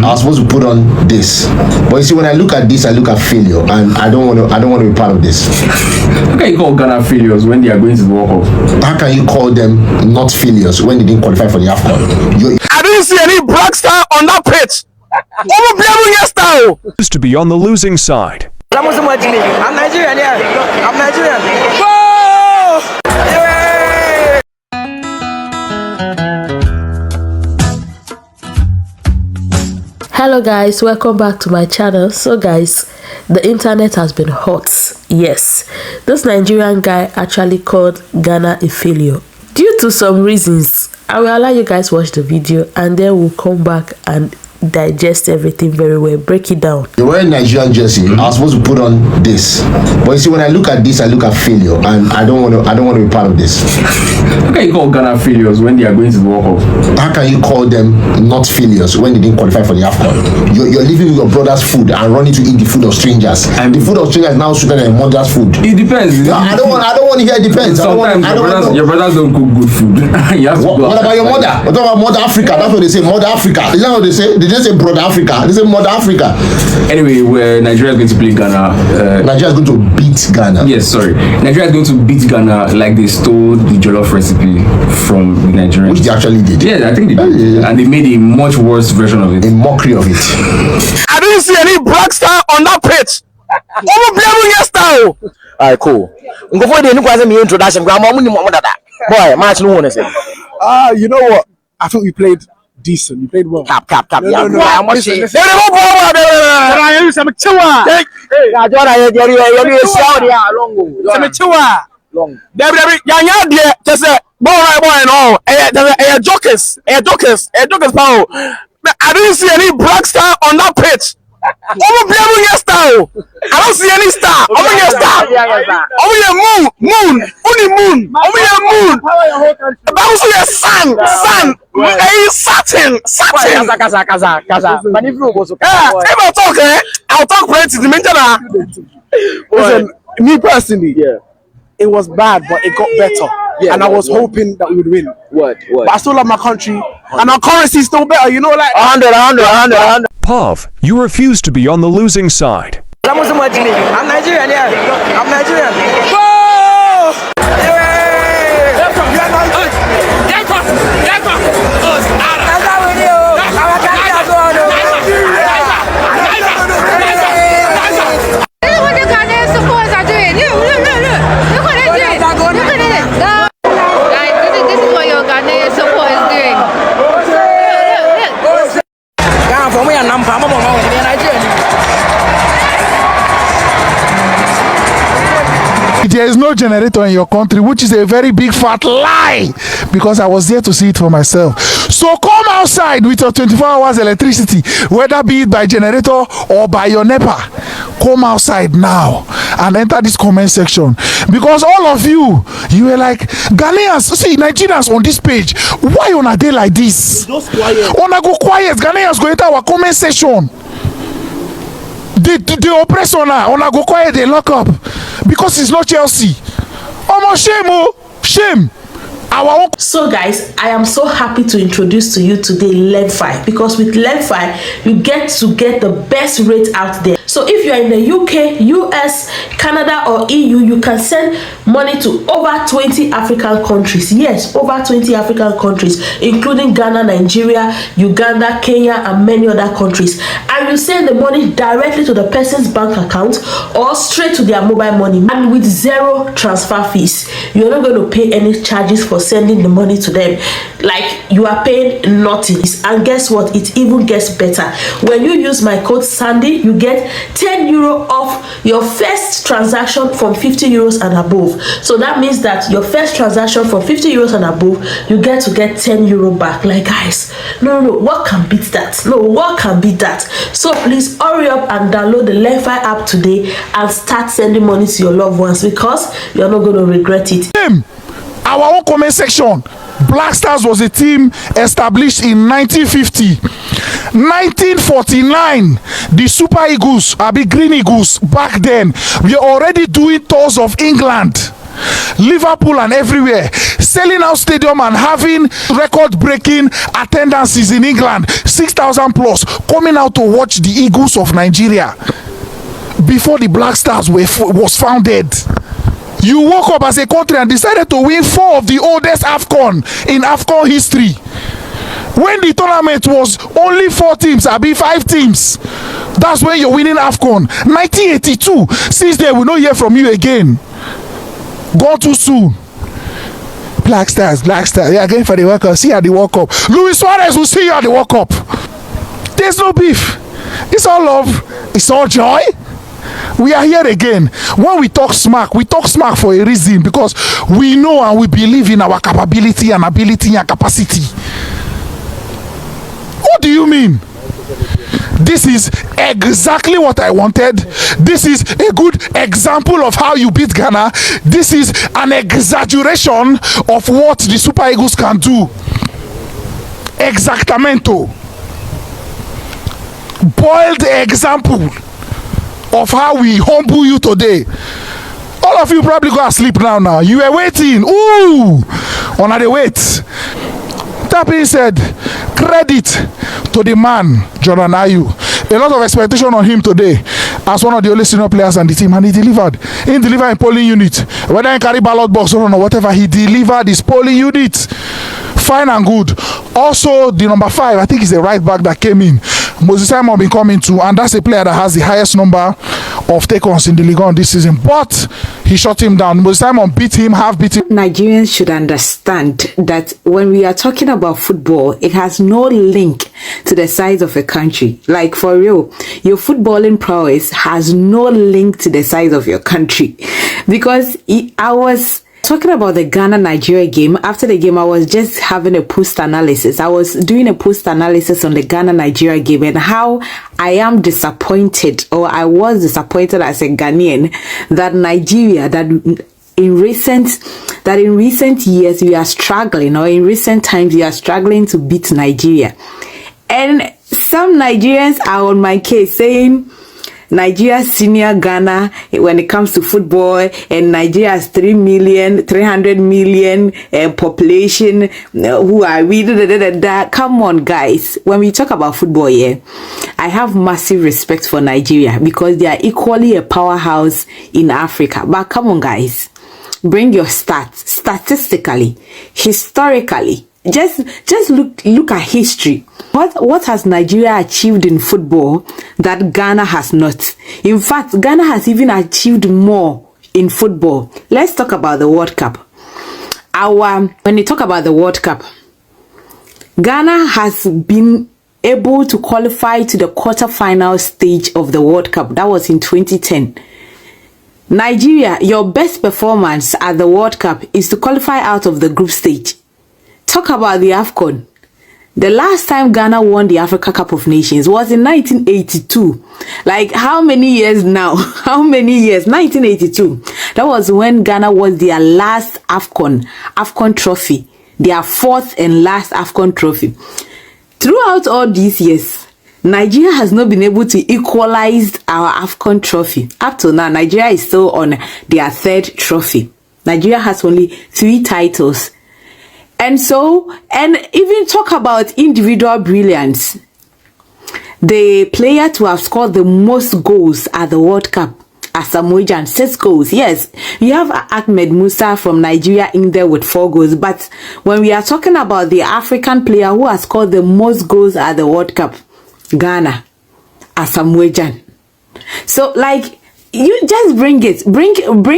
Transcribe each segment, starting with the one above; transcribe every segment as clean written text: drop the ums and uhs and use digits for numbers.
I was supposed to put on this. But you see, when I look at this, I look at failure, and I don't want to be part of this. How can you call Ghana failures when they are going to the World Cup? How can you call them not failures when they didn't qualify for the AFCON? I didn't see any black star on that pitch. Used to be on the losing side. I'm Nigerian, yeah. I'm Nigerian. Go! Hello guys, welcome back to my channel. So guys, the internet has been hot. Yes, this Nigerian guy actually called Ghana a failure due to some reasons. I will allow you guys watch the video and then we'll come back and digest everything very well, break it down. You're wearing Nigerian jersey. I was supposed to put on this, but you see, when I look at this, I look at failure, and I don't want to be part of this. How can you call Ghana failures when they are going to the World Cup? How can you call them not failures when they didn't qualify for the AFCON? You're living with your brother's food and running to eat the food of strangers, and the food of strangers is now sweeter than mother's food. It depends. No, I don't want to hear it depends. Sometimes your brothers don't cook good food. What about your mother? What about Mother Africa? That's what they say. Mother Africa. Is that what they say? They didn't say Brother Africa. They say Mother Africa. Anyway, where Nigeria is going to play Ghana. Nigeria is going to beat Ghana. Yes, sorry. Nigeria is going to beat Ghana like they stole the jollof recipe from the Nigerians. Which they actually did. Yeah, I think they did. Yeah. And they made a much worse version of it. A mockery of it. I didn't see any black star on that pitch. Alright, cool. Introduction. Boy, match no one say. You know what? I thought you played decent. You played well. Cap. No. I didn't see any black star on that pitch. I don't see any star. Over your star. Over your moon. Only moon. Over your moon. Bounce your sun. Satin. I'll talk plenty. Listen, me personally, it was bad, but it got better. Yeah, and I was hoping that we would win. What? But I still love my country, and our currency is still better. You know, like 100. Pav, you refuse to be on the losing side. I'm Nigerian, yeah. I'm Nigerian. Go! there is no generator in your country, which is a very big fat lie, because I was there to see it for myself. So come outside with your 24 hours electricity, whether be it by generator or by your NEPA. Come outside now and enter this comment section, because all of you were like, Ghanaians, see Nigerians on this page, why on a day like this? Just quiet. Ona go quiet. Ghanaians go enter our comment section. The oppressor now, ona go quiet, they lock up because it's not Chelsea. Shame. So guys, I am so happy to introduce to you today LemFi, because with LemFi you get the best rate out there. So if you are in the UK, US, Canada or EU, you can send money to over 20 African countries. Yes, over 20 African countries, including Ghana, Nigeria, Uganda, Kenya and many other countries. And you send the money directly to the person's bank account or straight to their mobile money, and with zero transfer fees. You're not going to pay any charges for sending the money to them. Like, you are paying nothing. And guess what? It even gets better. When you use my code Sandie, you get 10 euro off your first transaction from 50 euros and above. So that means that your first transaction from 50 euros and above, you get 10 euro back. Like, guys, no, what can beat that? No, what can beat that? So please hurry up and download the LemFi app today and start sending money to your loved ones, because you're not going to regret it. Our own comment section. Black Stars was a team established in 1950. 1949, the Super Eagles, Green Eagles, back then, we are already doing tours of England, Liverpool and everywhere, selling out stadium and having record-breaking attendances in England, 6,000 plus, coming out to watch the Eagles of Nigeria before the Black Stars was founded. You woke up as a country and decided to win 4 of the oldest AFCON in AFCON history. When the tournament was only 4 teams, I be 5 teams. That's when you're winning AFCON. 1982. Since then, we don't hear from you again. Gone too soon. Black Stars. They are going for the World Cup. See you at the World Cup. Luis Suarez will see you at the World Cup. There's no beef. It's all love. It's all joy. We are here again. When we talk smack for a reason, because we know and we believe in our capability and ability and capacity. What do you mean? This is exactly what I wanted. This is a good example of how you beat Ghana. This is an exaggeration of what the Super Eagles can do. Exactamento. Boiled example of how we humble you today. All of you probably go asleep now. You were waiting. Ooh, on the wait. That being said, credit to the man, Jordan Ayew. A lot of expectation on him today as one of the only senior players on the team, and he delivered. He delivered in polling unit. Whether he carry ballot box or whatever, he delivered his polling unit. Fine and good. Also, the number 5, I think is the right back that came in. Moses Simon been coming to, and that's a player that has the highest number of take-ons in the league on this season. But he shut him down. Moses Simon beat him, half beat him. Nigerians should understand that when we are talking about football, it has no link to the size of a country. Like, for real, your footballing prowess has no link to the size of your country. Because I was talking about the Ghana-Nigeria game. After the game, I was just having a post-analysis. I was doing a post-analysis on the Ghana-Nigeria game and how I am disappointed, or I was disappointed as a Ghanaian, that Nigeria, that in recent years we are struggling, or in recent times we are struggling to beat Nigeria. And some Nigerians are on my case saying Nigeria senior Ghana when it comes to football, and Nigeria has 300 million population. Who are we? Come on, guys. When we talk about football here, I have massive respect for Nigeria because they are equally a powerhouse in Africa. But come on, guys, bring your stats. Statistically, historically, just look at history. What has Nigeria achieved in football that Ghana has not? In fact, Ghana has even achieved more in football. Let's talk about the World Cup. When you talk about the World Cup, Ghana has been able to qualify to the quarterfinal stage of the World Cup. That was in 2010. Nigeria, your best performance at the World Cup is to qualify out of the group stage. Talk about the AFCON. The last time Ghana won the Africa Cup of Nations was in 1982. Like, how many years now? How many years? 1982. That was when Ghana won their last AFCON trophy. Their 4th and last AFCON trophy. Throughout all these years, Nigeria has not been able to equalize our AFCON trophy. Up till now, Nigeria is still on their 3rd trophy. Nigeria has only 3 titles. And even talk about individual brilliance. The player to have scored the most goals at the World Cup, Asamoah Gyan, 6 goals. Yes, we have Ahmed Musa from Nigeria in there with 4 goals. But when we are talking about the African player who has scored the most goals at the World Cup, Ghana, Asamoah Gyan. So, like, you just bring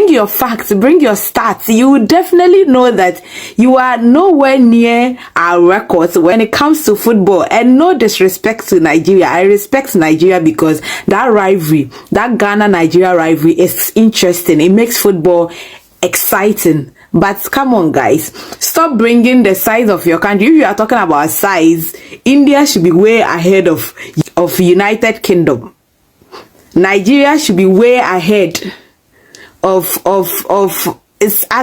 your facts, bring your stats. You will definitely know that you are nowhere near our records when it comes to football. And no disrespect to Nigeria. I respect Nigeria because that rivalry, that Ghana-Nigeria rivalry is interesting. It makes football exciting. But come on, guys, stop bringing the size of your country. If you are talking about size, India should be way ahead of United Kingdom. Nigeria should be way ahead of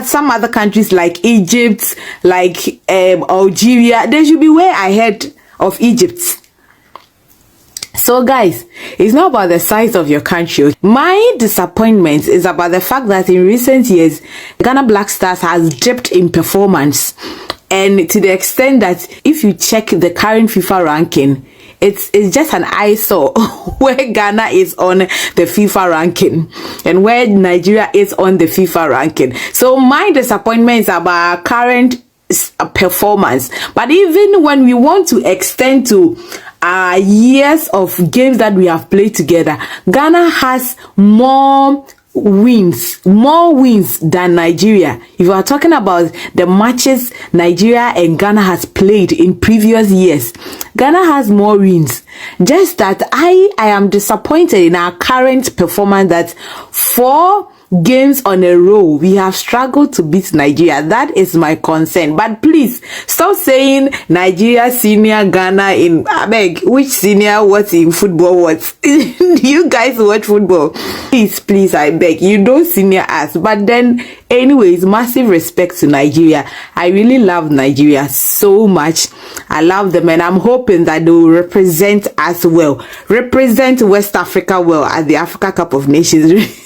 some other countries like Egypt, like Algeria. They should be way ahead of Egypt. So, guys, It's not about the size of your country. My disappointment is about the fact that in recent years, Ghana Black Stars has dipped in performance. And to the extent that if you check the current FIFA ranking, it's just an eyesore where Ghana is on the FIFA ranking and where Nigeria is on the FIFA ranking. So my disappointment is about current performance. But even when we want to extend to years of games that we have played together, Ghana has more wins than Nigeria. If you are talking about the matches Nigeria and Ghana has played in previous years, Ghana has more wins. Just that I am disappointed in our current performance that 4 games on a row we have struggled to beat Nigeria. That is my concern. But please stop saying Nigeria senior, Ghana in, I beg, which senior what in football what? Do you guys watch football? Please, I beg, you don't senior us. But then anyways, massive respect to Nigeria. I really love Nigeria so much. I love them and I'm hoping that they will represent us well, represent West Africa well at the Africa Cup of Nations.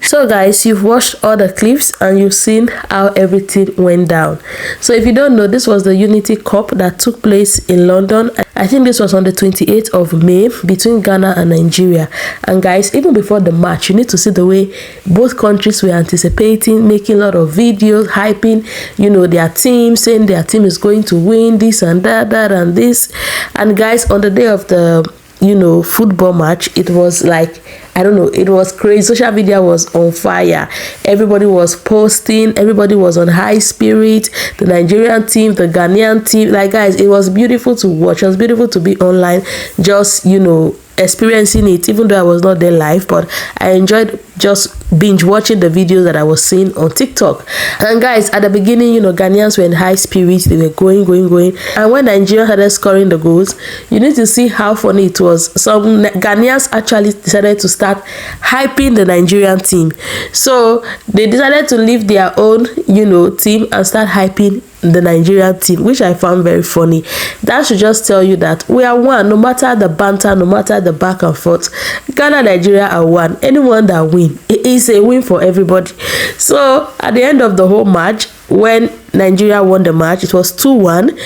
So guys, you've watched all the clips and you've seen how everything went down. So if you don't know, this was the Unity Cup that took place in London. I think this was on the 28th of May between Ghana and Nigeria. And guys, even before the match, you need to see the way both countries were anticipating, making a lot of videos, hyping, you know, their team, saying their team is going to win this and that and this. And guys, on the day of the, you know, football match, it was like, I don't know, it was crazy. Social media was on fire. Everybody was posting, everybody was on high spirit. The Nigerian team, the Ghanaian team, like guys, it was beautiful to watch. It was beautiful to be online, just, you know, experiencing it, even though I was not there live, but I enjoyed just binge watching the videos that I was seeing on TikTok. And guys, at the beginning, you know, Ghanaians were in high spirits. They were going. And when Nigeria started scoring the goals, you need to see how funny it was. Some Ghanaians actually decided to start hyping the Nigerian team. So they decided to leave their own, you know, team and start hyping the Nigerian team, which I found very funny. That should just tell you that we are one, no matter the banter, no matter the back and forth. Ghana and Nigeria are one. Anyone that win, it is a win for everybody. So at the end of the whole match, when Nigeria won the match, it was 2-1.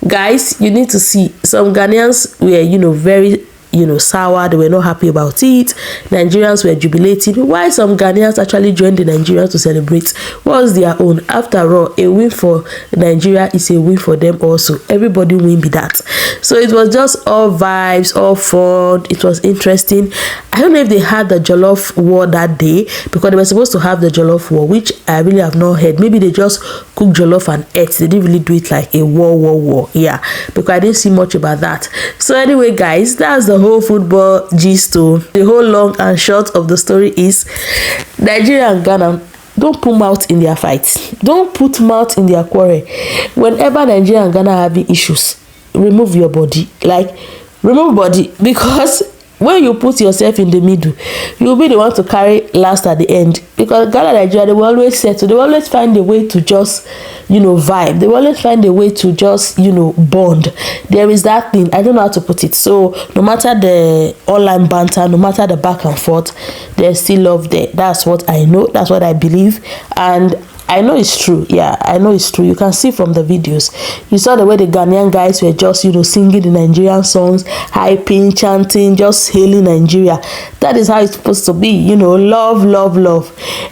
Guys, you need to see some Ghanaians were, you know, very, you know, sour. They were not happy about it. Nigerians were jubilating. Why some Ghanaians actually joined the Nigerians to celebrate was their own. After all, a win for Nigeria is a win for them also. Everybody win be that. So it was just all vibes, all fun. It was interesting. I don't know if they had the Jollof War that day, because they were supposed to have the Jollof War, which I really have not heard. Maybe they just cooked Jollof and ate. They didn't really do it like a war. Yeah, because I didn't see much about that. So anyway, guys, that's the whole football gist. The whole long and short of the story is Nigeria and Ghana, don't put mouth in their fights. Don't put mouth in their quarrel. Whenever Nigeria and Ghana are having issues, remove your body. Like, remove body, because when you put yourself in the middle, you'll be the one to carry last at the end. Because Ghana and Nigeria, they will always settle. They will always find a way to just, you know, vibe. They will always find a way to just, you know, bond. There is that thing. I don't know how to put it. So no matter the online banter, no matter the back and forth, there's still love there. That's what I know. That's what I believe. And I know it's true. Yeah, I know it's true. You can see from the videos. You saw the way the Ghanaian guys were just, you know, singing the Nigerian songs, hyping, chanting, just hailing Nigeria. That is how it's supposed to be. You know, love.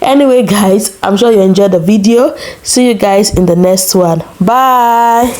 Anyway, guys, I'm sure you enjoyed the video. See you guys in the next one. Bye.